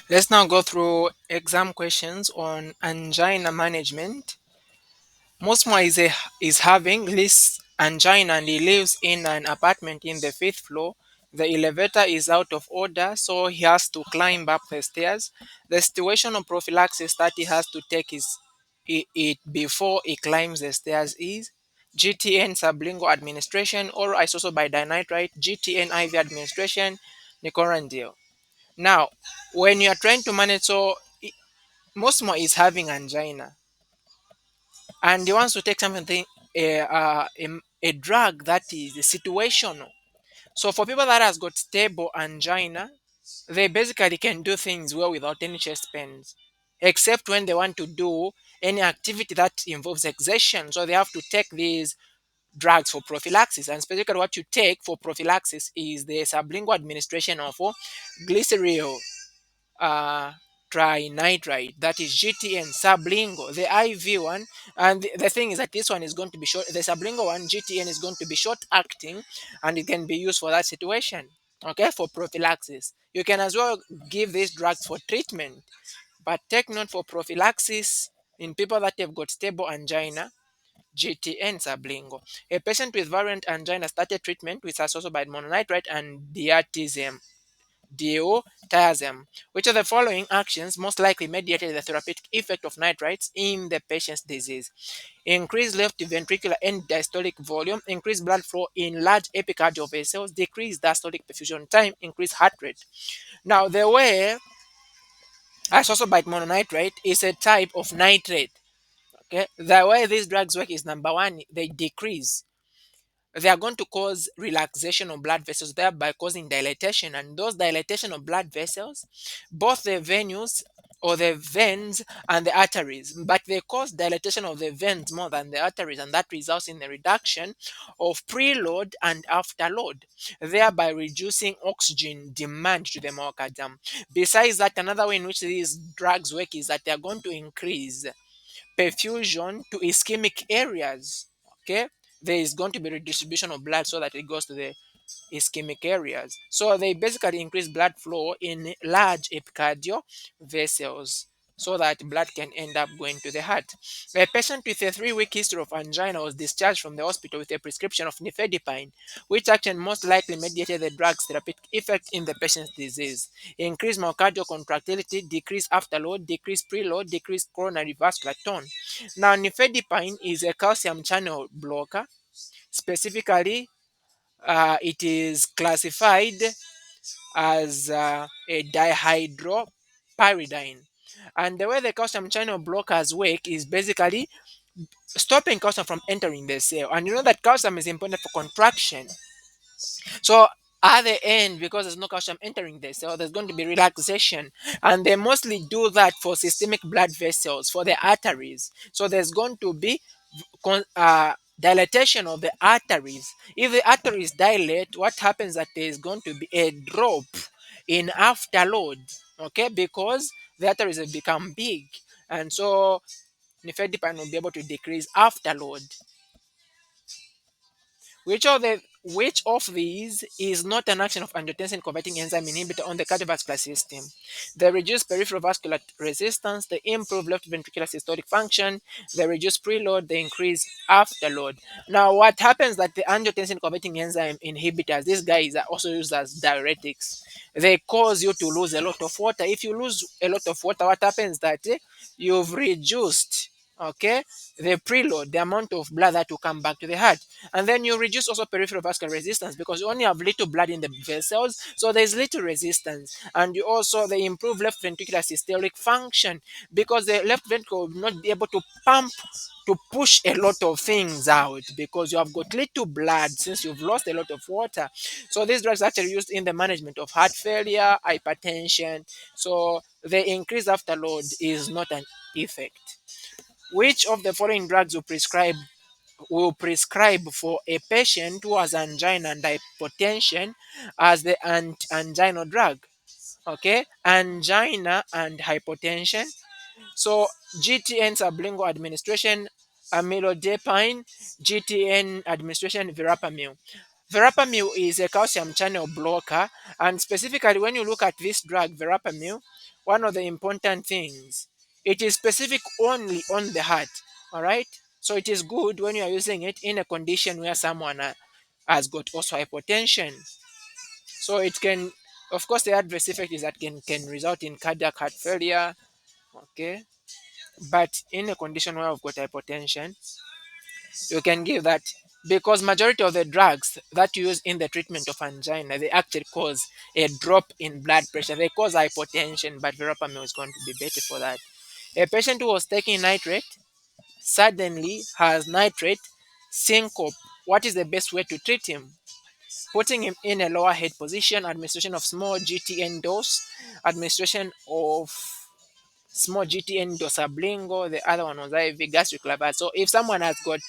Let's now go through exam questions on angina management. Mosma is having this angina and he lives in an apartment in the fifth floor. The elevator is out of order, so he has to climb up the stairs. The situation of prophylaxis that he has to take it before he climbs the stairs is GTN sublingual administration or isosodienitrite, GTN IV administration, nicorandil. Now, when you are trying to manage, Mosmo is having angina and he wants to take something, a drug that is situational. So for people that has got stable angina, they basically can do things well without any chest pains, except when they want to do any activity that involves exertion. So they have to take these drugs for prophylaxis. And specifically, what you take for prophylaxis is the sublingual administration of glycerol uh, trinitrate, that is GTN sublingual, the IV one. And the thing is that this one is going to be short, the sublingual one, GTN, is going to be short acting and it can be used for that situation, okay, for prophylaxis. You can as well give these drugs for treatment, but take note for prophylaxis in people that have got stable angina, GTN sublingual. A patient with variant angina started treatment with azoxide mononitrate and diazepam. Diazoxide. Which of the following actions most likely mediated the therapeutic effect of nitrites in the patient's disease? Increase left ventricular end diastolic volume, increase blood flow in large epicardial vessels, decrease diastolic perfusion time, increase heart rate. Now, the way isosabite mononitrate is a type of nitrate. Okay, the way these drugs work is number one, they decrease, they are going to cause relaxation of blood vessels, thereby causing dilatation. And those dilatation of blood vessels, both the venules or the veins and the arteries, but they cause dilatation of the veins more than the arteries, and that results in the reduction of preload and afterload, thereby reducing oxygen demand to the myocardium. Besides that, another way in which these drugs work is that they are going to increase perfusion to ischemic areas. Okay, there is going to be redistribution of blood so that it goes to the ischemic areas. So they basically increase blood flow in large epicardial vessels so that blood can end up going to the heart. A patient with a 3-week history of angina was discharged from the hospital with a prescription of nifedipine, which action most likely mediated the drug's therapeutic effect in the patient's disease. Increased myocardial contractility, decreased afterload, decreased preload, decreased coronary vascular tone. Now, nifedipine is a calcium channel blocker. Specifically, it is classified as a dihydropyridine. And the way the calcium channel blockers work is basically stopping calcium from entering the cell. And you know that calcium is important for contraction. So at the end, because there's no calcium entering the cell, there's going to be relaxation. And they mostly do that for systemic blood vessels, for the arteries. So there's going to be dilatation of the arteries. If the arteries dilate, what happens that there is going to be a drop in afterload, okay, because the arteries have become big, and so nifedipine will be able to decrease afterload. Which of these is not an action of angiotensin converting enzyme inhibitor on the cardiovascular system? They reduce peripheral vascular resistance, they improve left ventricular systolic function, they reduce preload, they increase afterload. Now, what happens that the angiotensin converting enzyme inhibitors, these guys are also used as diuretics. They cause you to lose a lot of water. If you lose a lot of water, what happens that you've reduced, okay, the preload, the amount of blood that will come back to the heart. And then you reduce also peripheral vascular resistance because you only have little blood in the vessels, so there's little resistance. And you also, they improve left ventricular systolic function because the left ventricle will not be able to pump, to push a lot of things out because you have got little blood since you've lost a lot of water. So these drugs are actually used in the management of heart failure, hypertension. So the increased afterload is not an effect. Which of the following drugs will prescribe for a patient who has angina and hypotension as the anginal drug? Okay, angina and hypotension. So GTN sublingual administration, amlodipine, GTN administration, verapamil. Verapamil is a calcium channel blocker, and specifically when you look at this drug, verapamil, one of the important things, it is specific only on the heart. All right. So it is good when you are using it in a condition where someone has got also hypotension. So it can, of course, the adverse effect is that can result in cardiac heart failure. Okay. But in a condition where we've got hypertension, you can give that, because majority of the drugs that you use in the treatment of angina, they actually cause a drop in blood pressure. They cause hypotension, but verapamil is going to be better for that. A patient who was taking nitrate suddenly has nitrate syncope. What is the best way to treat him? Putting him in a lower head position, administration of small GTN dose, administration of small GTN dose sublingual, the other one was IV gastric lavage. So if someone has got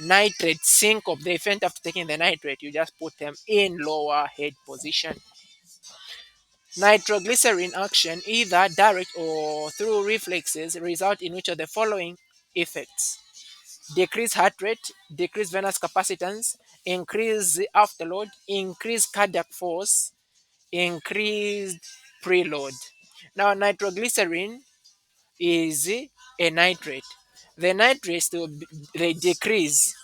nitrate syncope, they faint after taking the nitrate, you just put them in lower head position. Nitroglycerin action, either direct or through reflexes, result in which of the following effects: decrease heart rate, decrease venous capacitance, increase afterload, increase cardiac force, increased preload. Now, nitroglycerin is a nitrate. The nitrates, they decrease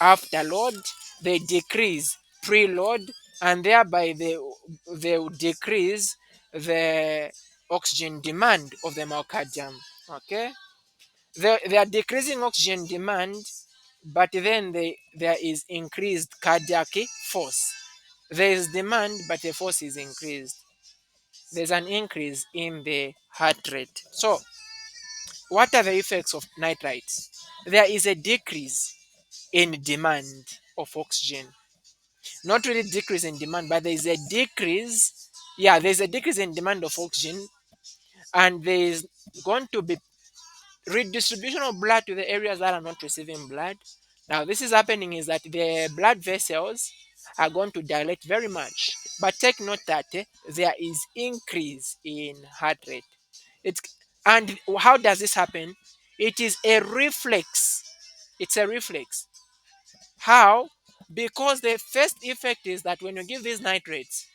afterload, they decrease preload, and thereby they will decrease the oxygen demand of the myocardium. Okay, they are decreasing oxygen demand, but then there is increased cardiac force. There is demand, but the force is increased. There's an increase in the heart rate. So, what are the effects of nitrites? There is a decrease in demand of oxygen. Not really decrease in demand, but there is a decrease. Yeah, there's a decrease in demand of oxygen, and there is going to be redistribution of blood to the areas that are not receiving blood. Now, this is happening is that the blood vessels are going to dilate very much. But take note that there is increase in heart rate. It's and how does this happen? It is a reflex. It's a reflex. How? Because the first effect is that when you give these nitrates,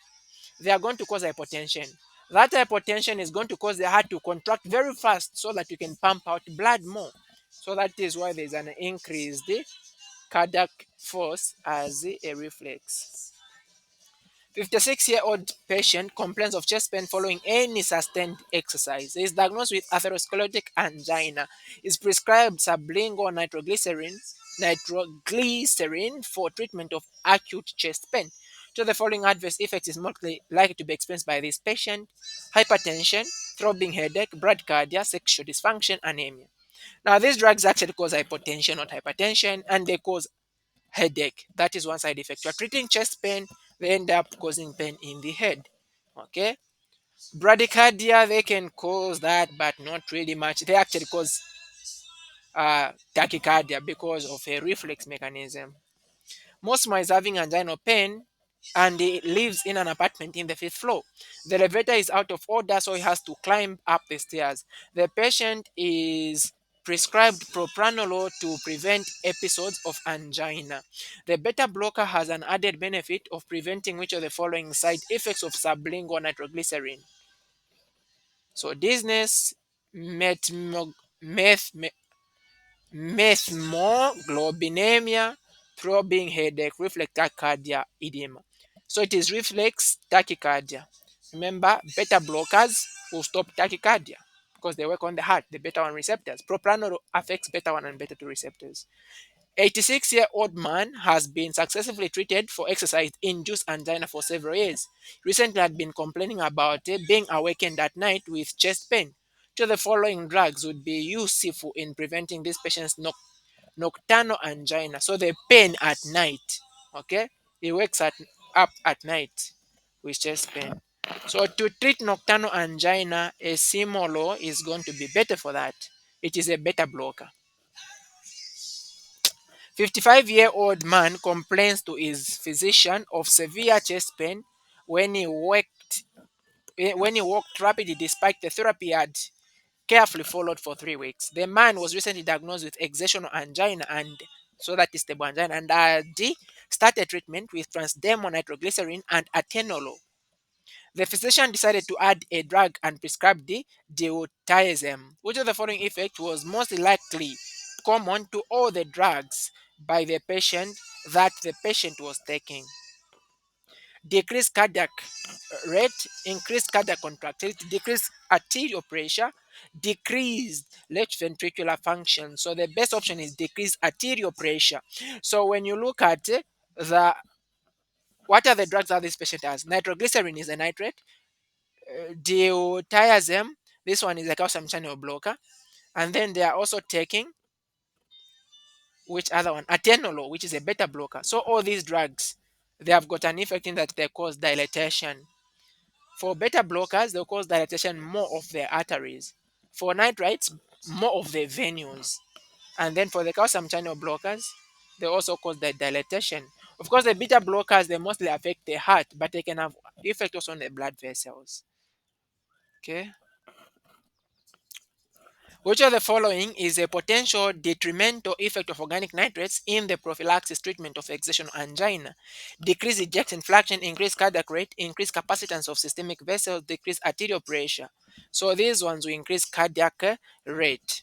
they are going to cause hypotension. That hypotension is going to cause the heart to contract very fast so that you can pump out blood more. So that is why there's an increased cardiac force as a reflex. 56-year-old patient complains of chest pain following any sustained exercise. He is diagnosed with atherosclerotic angina. Is prescribed sublingual nitroglycerin for treatment of acute chest pain. So the following adverse effects is most likely to be experienced by this patient: hypertension, throbbing headache, bradycardia, sexual dysfunction, anemia. Now, these drugs actually cause hypotension, not hypertension, and they cause headache. That is one side effect. You are treating chest pain, they end up causing pain in the head. Okay. Bradycardia, they can cause that, but not really much. They actually cause tachycardia because of a reflex mechanism. Mosma is having anginal pain and he lives in an apartment in the fifth floor. The elevator is out of order, so he has to climb up the stairs. The patient is prescribed propranolol to prevent episodes of angina. The beta blocker has an added benefit of preventing which of the following side effects of sublingual nitroglycerin. So dizziness, meth, methemoglobinemia, throbbing headache, reflex tachycardia, edema. So it is reflex tachycardia. Remember, beta blockers will stop tachycardia because they work on the heart, the beta 1 receptors. Propranolol affects beta 1 and beta 2 receptors. 86-year-old man has been successfully treated for exercise-induced angina for several years. Recently had been complaining about being awakened at night with chest pain. So the following drugs would be useful in preventing this patient's nocturnal angina. So the pain at night. Okay? He wakes up at night with chest pain. So to treat nocturnal angina, a Simolo is going to be better for that. It is a beta blocker. 55-year-old man complains to his physician of severe chest pain when he walked rapidly despite the therapy he had carefully followed for 3 weeks. The man was recently diagnosed with exertional angina, and so that is stable angina, and had started treatment with transdermal nitroglycerin and atenolol. The physician decided to add a drug and prescribed the deuterism. Which of the following effect was most likely common to all the drugs by the patient that the patient was taking? Decreased cardiac rate, increased cardiac contractility, decreased arterial pressure, decreased left ventricular function. So the best option is decreased arterial pressure. So when you look at the what are the drugs that this patient has? Nitroglycerin is a nitrate. Deuterism, this one is a calcium channel blocker. And then they are also taking which other one? Atenolol, which is a beta blocker. So all these drugs, they have got an effect in that they cause dilatation. For beta blockers, they'll cause dilatation more of the arteries. For nitrites, more of the venules. And then for the calcium channel blockers, they also cause the dilatation. Of course, the beta blockers, they mostly affect the heart, but they can have effect also on the blood vessels. Okay. Which of the following is a potential detrimental effect of organic nitrates in the prophylaxis treatment of exertional angina? Decrease ejection fraction, increase cardiac rate, increase capacitance of systemic vessels, decrease arterial pressure. So these ones will increase cardiac rate.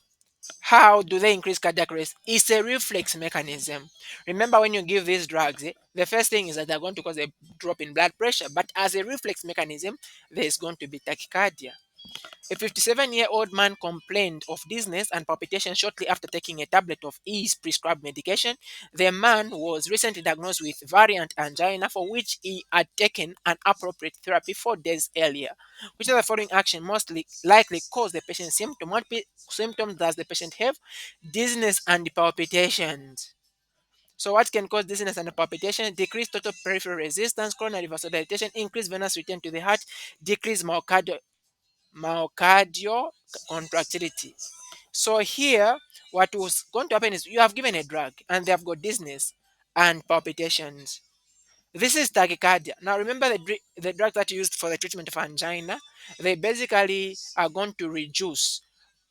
How do they increase cardiac rate? It's a reflex mechanism. Remember, when you give these drugs, the first thing is that they're going to cause a drop in blood pressure, but as a reflex mechanism, there is going to be tachycardia. A 57-year-old man complained of dizziness and palpitation shortly after taking a tablet of his prescribed medication. The man was recently diagnosed with variant angina for which he had taken an appropriate therapy 4 days earlier. Which of the following action most likely cause the patient's symptom? What symptoms does the patient have? Dizziness and palpitations. So what can cause dizziness and palpitation? Decrease total peripheral resistance, coronary vasodilation, increase venous return to the heart, decrease myocardial contractility. So here, what was going to happen is you have given a drug and they have got dizziness and palpitations. This is tachycardia. Now remember the drugs that you used for the treatment of angina, they basically are going to reduce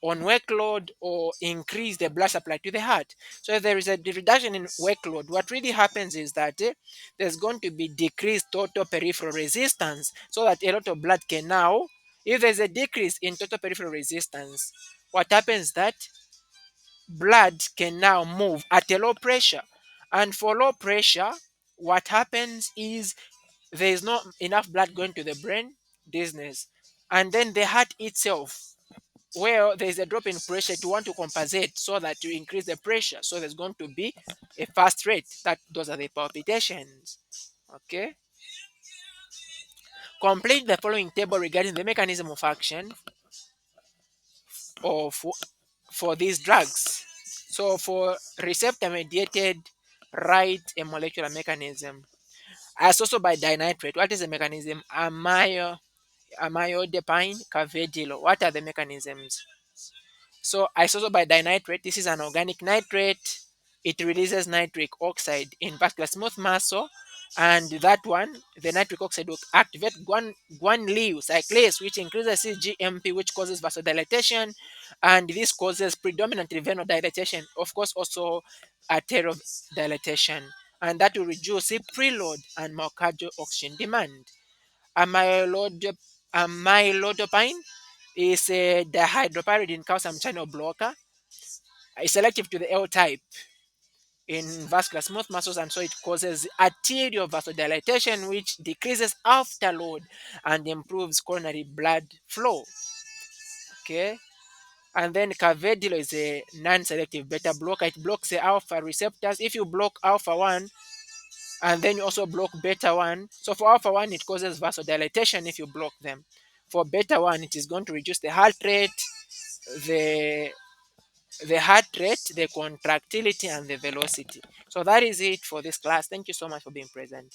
on workload or increase the blood supply to the heart. So if there is a reduction in workload, what really happens is that there's going to be decreased total peripheral resistance so that a lot of blood can now, if there's a decrease in total peripheral resistance, what happens that blood can now move at a low pressure. And for low pressure, what happens is there is not enough blood going to the brain, dizziness. And then the heart itself, where there is a drop in pressure to want to compensate so that you increase the pressure. So there's going to be a fast rate. That those are the palpitations. Okay. Complete the following table regarding the mechanism of action of for these drugs. So for receptor mediated, write a molecular mechanism. As also by dinitrate, what is the mechanism? Amyodipine carvedilo. What are the mechanisms? So isosobide dinitrate, this is an organic nitrate. It releases nitric oxide in vascular smooth muscle, and that one, the nitric oxide will activate guanylate cyclase, which increases CGMP, which causes vasodilation, and this causes predominantly venous dilatation, of course, also arterial dilatation, and that will reduce the preload and myocardial oxygen demand. Amyloid, amyloidopine is a dihydropyridine calcium channel blocker. It's selective to the L type in vascular smooth muscles, and so it causes arterial vasodilation, which decreases afterload and improves coronary blood flow. Okay. And then carvedilo is a non-selective beta blocker. It blocks the alpha receptors. If you block alpha 1 and then you also block beta 1, so for alpha 1 it causes vasodilation if you block them. For beta 1 it is going to reduce the heart rate, the heart rate, the contractility, and the velocity. So that is it for this class. Thank you so much for being present.